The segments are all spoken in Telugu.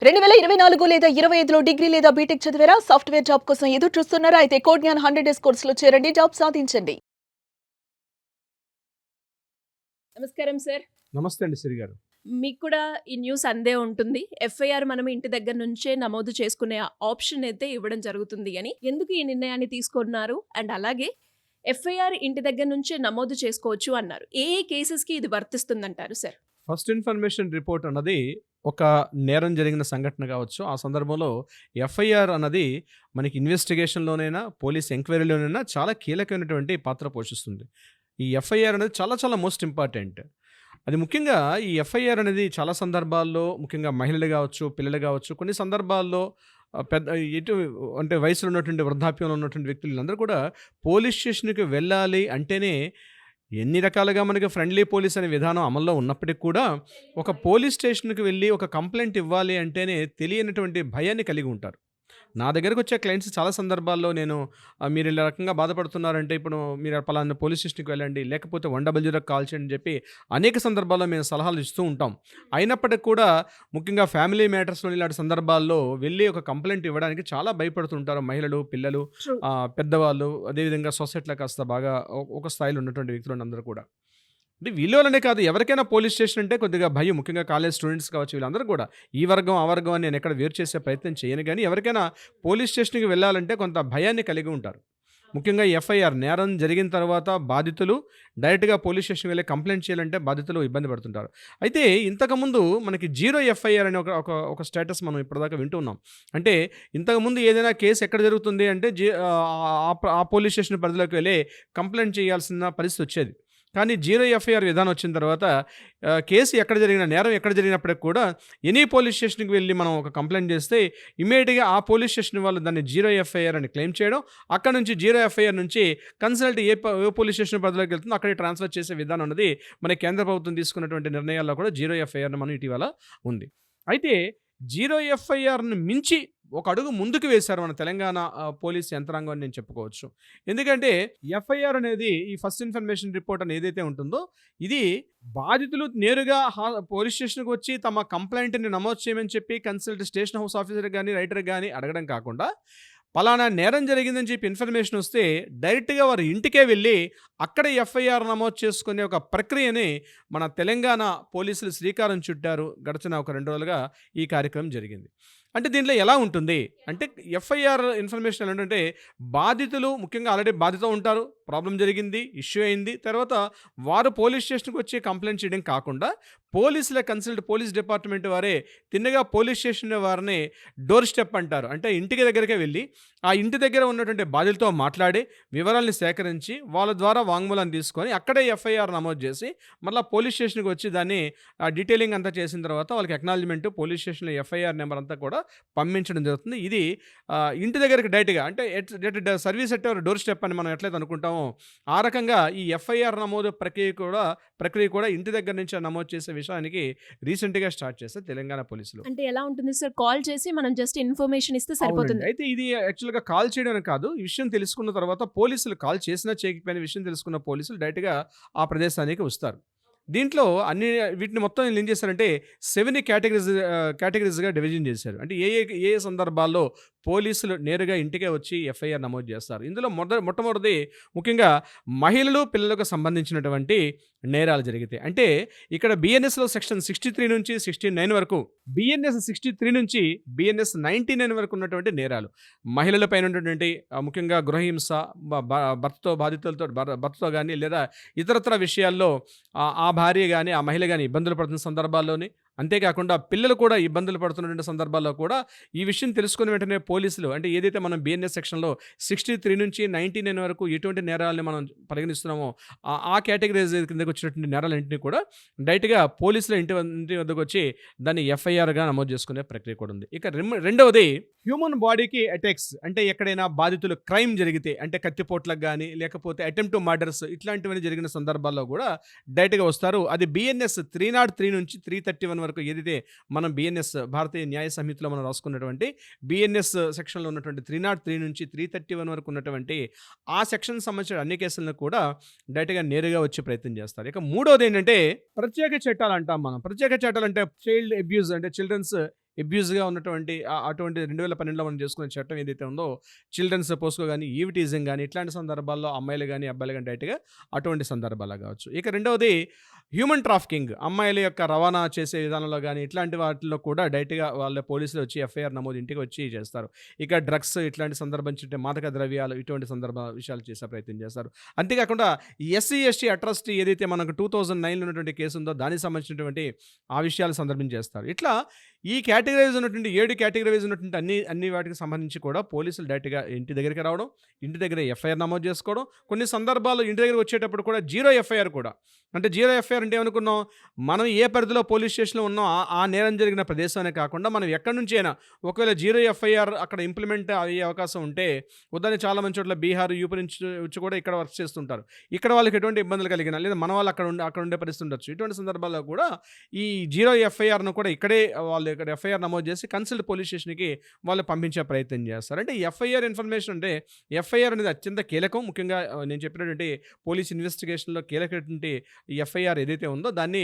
2024 లేదా 25లో డిగ్రీ లేదా బీటెక్ చదివారా? సాఫ్ట్‌వేర్ జాబ్ కోసం ఎదురు చూస్తున్నారా? అయితే కోడ్‌జ్ఞాన్ 100 డేస్ కోర్సులో చేరండి. జాబ్ సాధించండి. నమస్కారం సార్. నమస్తే అండి సిరి గారు. మీకు కూడా ఈ న్యూస్ అందే ఉంటుంది. ఎఫ్ఐఆర్ మనం ఇంటి దగ్గర నుంచే నమోదు చేసుకునే ఆప్షన్ అయితే ఇవ్వడం జరుగుతుంది అని. ఎందుకు ఈ నిర్ణయాన్ని తీసుకున్నారు? అండ్ అలాగే ఎఫ్ఐఆర్ ఇంటి దగ్గర నుంచే నమోదు చేసుకోవచ్చు అన్నారు. ఏ ఏ కేసెస్‌కి ఇది వర్తిస్తుందంటారు సార్? ఫస్ట్ ఇన్ఫర్మేషన్ రిపోర్ట్ అన్నది ఒక నేరం జరిగిన సంఘటన కావచ్చు. ఆ సందర్భంలో ఎఫ్ఐఆర్ అన్నది మనకి ఇన్వెస్టిగేషన్‌లోనైనా, పోలీస్ ఎంక్వైరీలోనైనా చాలా కీలకమైనటువంటి పాత్ర పోషిస్తుంది. ఈ ఎఫ్ఐఆర్ అనేది చాలా చాలా మోస్ట్ ఇంపార్టెంట్. అది ముఖ్యంగా ఈ ఎఫ్ఐఆర్ అనేది చాలా సందర్భాల్లో ముఖ్యంగా మహిళలు కావచ్చు, పిల్లలు కావచ్చు, కొన్ని సందర్భాల్లో పెద్ద ఎటు అంటే వయసులో ఉన్నటువంటి, వృద్ధాప్యంలో ఉన్నటువంటి వ్యక్తులు వీళ్ళందరూ కూడా పోలీస్ స్టేషన్‌కి వెళ్ళాలి అంటేనే ఎన్ని రకాలుగా మనకి ఫ్రెండ్లీ పోలీస్ అనే విధానం అమల్లో ఉన్నప్పటికి కూడా, ఒక పోలీస్ స్టేషన్‌కి వెళ్ళి ఒక కంప్లెయింట్ ఇవ్వాలి అంటేనే తెలియనటువంటి భయాన్ని కలిగి ఉంటారు. నా దగ్గరకొచ్చే క్లయింట్స్ చాలా సందర్భాల్లో నేను మీరు ఇలా రకంగా బాధపడుతున్నారంటే ఇప్పుడు మీరు పలానా పోలీస్ స్టేషన్‌కి వెళ్ళండి, లేకపోతే 100కి కాల్ చేయండి అని చెప్పి అనేక సందర్భాల్లో మేము సలహాలు ఇస్తూ ఉంటాం. అయినప్పటికి కూడా ముఖ్యంగా ఫ్యామిలీ మ్యాటర్స్‌లో ఇలాంటి సందర్భాల్లో వెళ్ళి ఒక కంప్లెయింట్ ఇవ్వడానికి చాలా భయపడుతుంటారు మహిళలు, పిల్లలు, ట్రూ. పెద్దవాళ్ళు, అదేవిధంగా సొసైటీలో కాస్త బాగా ఒక స్థాయిలో ఉన్నటువంటి వ్యక్తులందరూ కూడా. అంటే వీళ్ళోళ్ళనే కాదు, ఎవరికైనా పోలీస్ స్టేషన్ అంటే కొద్దిగా భయం. ముఖ్యంగా కాలేజ్ స్టూడెంట్స్ కావచ్చు, వీళ్ళందరూ కూడా ఈ వర్గం, ఆ వర్గం అని నేను ఎక్కడ వేరు చేసే ప్రయత్నం చేయను గానీ, ఎవరికైనా పోలీస్ స్టేషన్‌కి వెళ్ళాలంటే కొంత భయాన్ని కలిగి ఉంటారు. ముఖ్యంగా ఎఫ్ఐఆర్ నేరం జరిగిన తర్వాత బాధితులు డైరెక్ట్‌గా పోలీస్ స్టేషన్‌కి వెళ్లి కంప్లెయింట్ చేయాలంటే బాధితులు ఇబ్బంది పడుతుంటారు. అయితే ఇంతకుముందు మనకి జీరో ఎఫ్ఐఆర్ అనే ఒక ఒక ఒక స్టేటస్ మనం ఇప్పటిదాకా వింటున్నాం. అంటే ఇంతకుముందు ఏదైనా కేస్ ఎక్కడ జరుగుతుంది అంటే ఆ పోలీస్ స్టేషన్ పరిధిలోకి వెళ్లి కంప్లెయింట్ చేయాల్సిన పరిస్థితి వచ్చేది. కానీ జీరో ఎఫ్ఐఆర్ విధానం వచ్చిన తర్వాత కేసు ఎక్కడ జరిగినా, నేరం ఎక్కడ జరిగినప్పటికి కూడా ఎనీ పోలీస్ స్టేషన్‌కి వెళ్లి మనం ఒక కంప్లెయింట్ చేస్తే ఇమ్మీడియేట్‌గా ఆ పోలీస్ స్టేషన్ వాళ్ళు దాన్ని జీరో ఎఫ్ఐఆర్ అని క్లెయిమ్ చేయడం, అక్కడ నుంచి జీరో ఎఫ్ఐఆర్ నుంచి కన్సల్ట్ ఏ పోలీస్ స్టేషన్ పరిధిలోకి వెళ్తుందో అక్కడికి ట్రాన్స్‌ఫర్ చేసే విధానం అన్నది మన కేంద్ర ప్రభుత్వం తీసుకున్నటువంటి నిర్ణయాల్లో కూడా జీరో ఎఫ్ఐఆర్‌ని మనం ఇటీవల ఉంది. అయితే జీరో ఎఫ్ఐఆర్‌ని మించి ఒక అడుగు ముందుకు వేశారు మన తెలంగాణ పోలీస్ యంత్రాంగం అని నేను చెప్పుకోవచ్చు. ఎందుకంటే ఎఫ్ఐఆర్ అనేది ఈ ఫస్ట్ ఇన్ఫర్మేషన్ రిపోర్ట్ అని ఏదైతే ఉంటుందో, ఇది బాధితులు నేరుగా పోలీస్ స్టేషన్‌కి వచ్చి తమ కంప్లెయింట్‌ని నమోదు చేయమని చెప్పి కన్సల్ట్ స్టేషన్ హౌస్ ఆఫీసర్ గాని, రైటర్ గాని అడగడం కాకుండా, పలానా నేరం జరిగిందని చెప్పి ఇన్ఫర్మేషన్ వస్తే డైరెక్ట్‌గా వారి ఇంటికే వెళ్ళి అక్కడ ఎఫ్ఐఆర్ నమోదు చేసుకునే ఒక ప్రక్రియని మన తెలంగాణ పోలీసులు శ్రీకారం చుట్టారు. గడిచిన ఒక 2 రోజులుగా ఈ కార్యక్రమం జరిగింది. అంటే దీంట్లో ఎలా ఉంటుంది అంటే, ఎఫ్ఐఆర్ ఇన్ఫర్మేషన్ ఎలా ఉంటుందంటే, బాధితులు ముఖ్యంగా ఆల్రెడీ బాధిత ఉంటారు. ప్రాబ్లమ్ జరిగింది, ఇష్యూ అయింది. తర్వాత వారు పోలీస్ స్టేషన్‌కి వచ్చి కంప్లెయింట్ చేయడం కాకుండా, పోలీసుల కన్సల్ట్ పోలీస్ డిపార్ట్మెంట్ వారే తిన్నగా పోలీస్ స్టేషన్ వారిని డోర్ స్టెప్ అంటారు. అంటే ఇంటికి దగ్గరికే వెళ్ళి, ఆ ఇంటి దగ్గర ఉన్నటువంటి బాధితులతో మాట్లాడి, వివరాల్ని సేకరించి, వాళ్ళ ద్వారా వాంగ్మూలాన్ని తీసుకొని, అక్కడే ఎఫ్ఐఆర్ నమోదు చేసి, మళ్ళా పోలీస్ స్టేషన్‌కి వచ్చి దాన్ని డీటెయిలింగ్ అంతా చేసిన తర్వాత వాళ్ళకి అక్నాలెడ్జ్‌మెంట్ పోలీస్ స్టేషన్‌లో ఎఫ్ఐఆర్ నెంబర్ అంతా కూడా పంపించడం జరుగుతుంది. ఇది ఇంటి దగ్గరికి డైరెక్ట్‌గా అంటే service at your door step అని మనం ఎట్లయితే అనుకుంటామో, ఆ రకంగా ఈ ఎఫ్ఐఆర్ నమోదు ప్రక్రియ కూడా ఇంటి దగ్గర నుంచే నమోదు చేసే విషయానికి రీసెంట్‌గా స్టార్ట్ చేశారు తెలంగాణ పోలీసులు. అంటే ఎలా ఉంటుంది సార్? కాల్ చేసి మనం జస్ట్ ఇన్ఫర్మేషన్ ఇస్తే అవునండి. సరిపోతుంది. అయితే ఇది యాక్చువల్‌గా కాల్ చేయడం అని కాదు. ఈ విషయం తెలుసుకున్న తర్వాత పోలీసులు కాల్ చేసినా చేయకపోయినా విషయం తెలుసుకున్న పోలీసులు డైరెక్ట్‌గా ఆ ప్రదేశానికి వస్తారు. దీంట్లో వీటిని మొత్తం వీళ్ళు ఏం చేశారంటే 7 కేటగరీస్‌గా డివిజన్ చేశారు. అంటే ఏ సందర్భాల్లో పోలీసులు నేరుగా ఇంటికే వచ్చి ఎఫ్ఐఆర్ నమోదు చేస్తారు. ఇందులో మొట్టమొదటిది ముఖ్యంగా మహిళలు, పిల్లలకు సంబంధించినటువంటి నేరాలు జరిగితే. అంటే ఇక్కడ బిఎన్ఎస్‌లో సెక్షన్ 63 నుంచి 69 వరకు, బిఎన్ఎస్ 63 నుంచి బిఎన్ఎస్ 99 వరకు ఉన్నటువంటి నేరాలు. మహిళలపైన ఉన్నటువంటి ముఖ్యంగా గృహహింస, భర్తతో గాని లేదా ఇతరత్ర విషయాల్లో ఆ భార్య గాని, ఆ మహిళ గాని ఇబ్బందులు పడుతున్న సందర్భాల్లోని, అంతేకాకుండా పిల్లలు కూడా ఇబ్బందులు పడుతున్నటువంటి సందర్భాల్లో కూడా ఈ విషయం తెలుసుకున్న వెంటనే పోలీసులు అంటే ఏదైతే మనం బిఎన్ఎస్ సెక్షన్‌లో 63 నుంచి 99 వరకు ఎటువంటి నేరాలని మనం పరిగణిస్తున్నామో, ఆ కేటగరీస్ కిందకి వచ్చినటువంటి నేరాలన్నింటినీ కూడా డైరెక్ట్‌గా పోలీసులు ఇంటి వద్దకు వచ్చి దాన్ని ఎఫ్ఐఆర్‌గా నమోదు చేసుకునే ప్రక్రియ కూడా ఉంది. ఇక రెండవది హ్యూమన్ బాడీకి అటాక్స్. అంటే ఎక్కడైనా బాధితులు క్రైమ్ జరిగితే, అంటే కత్తిపోట్లకు గాని, లేకపోతే అటెంప్ట్ టు మర్డర్స్ ఇట్లాంటివన్నీ జరిగిన సందర్భాల్లో కూడా డైరెక్ట్‌గా వస్తారు. అది బిఎన్ఎస్ 303 నుంచి 331 వరకు ఏదైతే మనం బిఎన్ఎస్ భారతీయ న్యాయ సంహితలో మనం రాసుకున్నటువంటి బిఎన్ఎస్ సెక్షన్‌లో ఉన్నటువంటి 303 నుంచి 331 వరకు ఉన్నటువంటి ఆ సెక్షన్‌కి సంబంధించిన అన్ని కేసులను కూడా డైరెక్ట్‌గా నేరుగా వచ్చే ప్రయత్నం చేస్తారు. ఇక మూడోది ఏంటంటే ప్రత్యేక చట్టాలు అంటాం మనం. ప్రత్యేక చట్టాలు అంటే చైల్డ్ అబ్యూజ్ అంటే చిల్డ్రన్స్ అబ్యూజ్గా ఉన్నటువంటి అటువంటి 2012లో మనం చేసుకునే చట్టం ఏదైతే ఉందో చిల్డ్రన్స్ పోస్కో కానీ ఈవ్ టీజింగ్ కానీ ఇట్లాంటి సందర్భాల్లో అమ్మాయిలు కానీ అబ్బాయిలు కానీ డైరెక్ట్గా అటువంటి సందర్భాలు కావచ్చు. ఇక రెండవది హ్యూమన్ ట్రాఫికింగ్, అమ్మాయిల యొక్క రవాణా చేసే విధానంలో కానీ ఇట్లాంటి వాటిలో కూడా డైరెక్ట్గా వాళ్ళ పోలీసులు వచ్చి ఎఫ్ఐఆర్ నమోదు ఇంటికి వచ్చి చేస్తారు. ఇక డ్రగ్స్ ఇట్లాంటి సందర్భించి మాదక ద్రవ్యాలు ఇటువంటి విషయాలు చేసే ప్రయత్నం చేస్తారు. అంతేకాకుండా ఎస్సీ ఎస్టీ అట్రాసిటీ ఏదైతే మనకు 2009లో ఉన్నటువంటి కేసు ఉందో దానికి సంబంధించినటువంటి ఆ విషయాలు సందర్భం చేస్తారు. ఇట్లా ఈ కేటగిరైజ్ ఉన్నటువంటి 7 కేటగిరైజ్ ఉన్నటువంటి అన్ని వాటికి సంబంధించి కూడా పోలీసులు డైరెక్ట్గా ఇంటి దగ్గరికి రావడం, ఇంటి దగ్గర ఎఫ్ఐఆర్ నమోదు చేసుకోవడం, కొన్ని సందర్భాల్లో ఇంటి దగ్గర వచ్చేటప్పుడు కూడా జీరో ఎఫ్ఐఆర్ కూడా. అంటే జీరో ఎఫ్ఐఆర్ అంటే ఏమనుకున్నాం, మనం ఏ పరిధిలో పోలీస్ స్టేషన్లో ఉన్నాం ఆ నేరం జరిగిన ప్రదేశానే కాకుండా మనం ఎక్కడి నుంచి అయినా ఒకవేళ జీరో ఎఫ్ఐఆర్ అక్కడ ఇంప్లిమెంట్ అయ్యే అవకాశం ఉంటే, ఉదాహరణ చాలా మంది చోట్ల బీహార్ యూపీ నుంచి వచ్చి కూడా ఇక్కడ వర్క్ చేస్తుంటారు. ఇక్కడ వాళ్ళకి ఎటువంటి ఇబ్బందులు కలిగినా లేదా మన వాళ్ళు అక్కడ ఉండే పరిస్థితి ఉండొచ్చు. ఇటువంటి సందర్భాల్లో కూడా ఈ జీరో ఎఫ్ఐఆర్ను కూడా ఇక్కడే వాళ్ళు ఇక్కడ ఎఫ్ఐఆర్ నమోదు చేసి కన్సల్ట్ పోలీస్ స్టేషన్కి వాళ్ళు పంపించే ప్రయత్నం చేస్తారు. అంటే ఎఫ్ఐఆర్ ఇన్ఫర్మేషన్ అంటే ఎఫ్ఐఆర్ అనేది అత్యంత కీలకం. ముఖ్యంగా నేను చెప్పినటువంటి పోలీస్ ఇన్వెస్టిగేషన్లో కీలకటువంటి ఈ ఎఫ్ఐఆర్ ఏదైతే ఉందో దాన్ని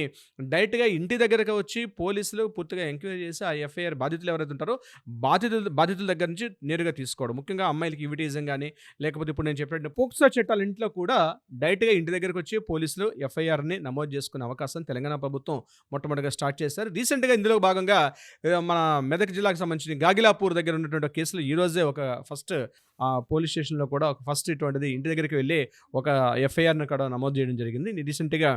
డైరెక్ట్గా ఇంటి దగ్గరకు వచ్చి పోలీసులు పూర్తిగా ఎంక్వైరీ చేసి ఆ ఎఫ్ఐఆర్ బాధితులు ఎవరైతే ఉంటారో బాధితుల దగ్గర నుంచి నేరుగా తీసుకోవడం. ముఖ్యంగా అమ్మాయిలకి ఇవిటీజం కానీ లేకపోతే ఇప్పుడు నేను చెప్పినట్టు పోక్సో చట్టాల ఇంట్లో కూడా డైరెక్ట్గా ఇంటి దగ్గరకు వచ్చి పోలీసులు ఎఫ్ఐఆర్ని నమోదు చేసుకునే అవకాశం తెలంగాణ ప్రభుత్వం మొట్టమొదటిగా స్టార్ట్ చేశారు. రీసెంట్గా ఇందులో భాగంగా మన మెదక్ జిల్లాకు సంబంధించిన గాగిలాపూర్ దగ్గర ఉన్నటువంటి కేసులో ఈరోజే ఒక ఫస్ట్ పోలీస్ స్టేషన్లో కూడా ఒక ఫస్ట్ ఇటువంటిది ఇంటి దగ్గరికి వెళ్ళి ఒక ఎఫ్ఐఆర్ను కూడా నమోదు చేయడం జరిగింది. రీసెంట్గా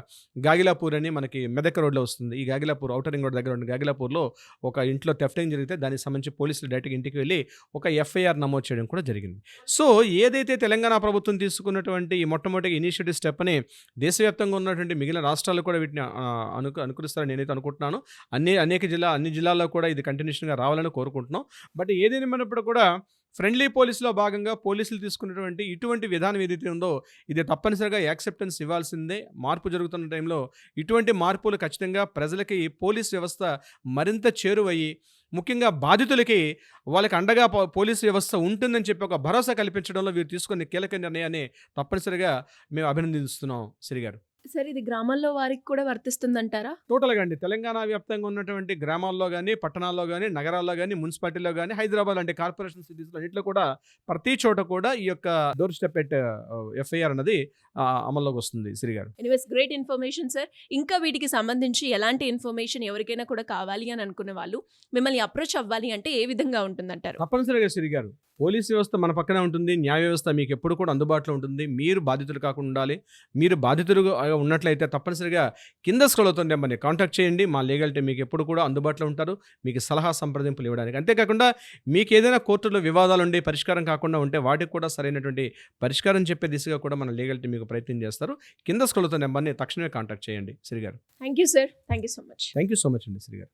గాగిలాపూర్ అని మనకి మెదక్ రోడ్లో వస్తుంది. ఈ గాగిలాపూర్ ఔటర్ రింగ్ రోడ్ దగ్గర ఉన్న గాగిలాపూర్లో ఒక ఇంట్లో థెఫ్టింగ్ జరిగితే దానికి సంబంధించి పోలీసులు డైరెక్ట్గా ఇంటికి వెళ్ళి ఒక ఎఫ్ఐఆర్ నమోదు చేయడం కూడా జరిగింది. సో ఏదైతే తెలంగాణ ప్రభుత్వం తీసుకున్నటువంటి ఈ మొట్టమొదటి ఇనిషియేటివ్ స్టెప్ అని దేశవ్యాప్తంగా ఉన్నటువంటి మిగిలిన రాష్ట్రాలు కూడా వీటిని అనుకరిస్తారని నేనైతే అనుకుంటున్నాను. అన్ని జిల్లాల్లో కూడా ఇది కంటిన్యూషన్గా రావాలని కోరుకుంటున్నాం. బట్ ఏదేమైనప్పుడు కూడా ఫ్రెండ్లీ పోలీసులో భాగంగా పోలీసులు తీసుకున్నటువంటి ఇటువంటి విధానం ఏదైతే ఉందో ఇది తప్పనిసరిగా యాక్సెప్టెన్స్ ఇవ్వాల్సిందే. మార్పు జరుగుతున్న టైంలో ఇటువంటి మార్పులు ఖచ్చితంగా ప్రజలకి పోలీస్ వ్యవస్థ మరింత చేరువయ్యి ముఖ్యంగా బాధితులకి వాళ్ళకి అండగా పోలీసు వ్యవస్థ ఉంటుందని చెప్పి ఒక భరోసా కల్పించడంలో వీరు తీసుకున్న కీలక నిర్ణయాన్ని తప్పనిసరిగా మేము అభినందిస్తున్నాం శ్రీ గారు. సార్ ఇది గ్రామాల్లో వారికి కూడా వర్తిస్తుందంటారా? టోటల్గా అండి తెలంగాణ వ్యాప్తంగా ఉన్నటువంటి గ్రామాల్లో కానీ పట్టణాల్లో కానీ నగరాల్లో కానీ మున్సిపాలిటీలో కానీ హైదరాబాద్ అంటే కార్పొరేషన్ సిటీస్లో అన్నింటిలో కూడా ప్రతి చోట కూడా ఈ యొక్క డోర్ స్టెప్ ఎట్ ఎఫ్ఐఆర్ అనేది అమల్లోకి వస్తుంది శ్రీ గారు. Anyways great information sir. ఇంకా వీటికి సంబంధించి ఎలాంటి ఇన్ఫర్మేషన్ ఎవరికైనా కూడా కావాలి అని అనుకునే వాళ్ళు మిమ్మల్ని అప్రోచ్ అవ్వాలి అంటే ఏ విధంగా ఉంటుందంటారు? తప్పనిసరిగా శ్రీ గారు పోలీస్ వ్యవస్థ మన పక్కనే ఉంటుంది, న్యాయ వ్యవస్థ మీకు ఎప్పుడు కూడా అందుబాటులో ఉంటుంది. మీరు బాధితులు కాకుండా ఉండాలి. మీరు బాధితులుగా ఉన్నట్లయితే తప్పనిసరిగా కింద స్క్రోల్ అవుతుంది నెంబర్ని కాంటాక్ట్ చేయండి. మా లీగల్ టీం మీకు ఎప్పుడు కూడా అందుబాటులో ఉంటారు మీకు సలహా సంప్రదింపులు ఇవ్వడానికి. అంతేకాకుండా మీకు ఏదైనా కోర్టులో వివాదాలు ఉండి పరిష్కారం కాకుండా ఉంటే వాటికి కూడా సరైనటువంటి పరిష్కారం చెప్పే దిశగా కూడా మన లీగల్ టీం మీకు ప్రయత్నం చేస్తారు. కింద స్క్రోల్ అవుతున్న నెంబర్ని తక్షణమే కాంటాక్ట్ చేయండి శ్రీ గారు. Thank you sir. Thank you so much. Thank you so much అండి శ్రీ గారు.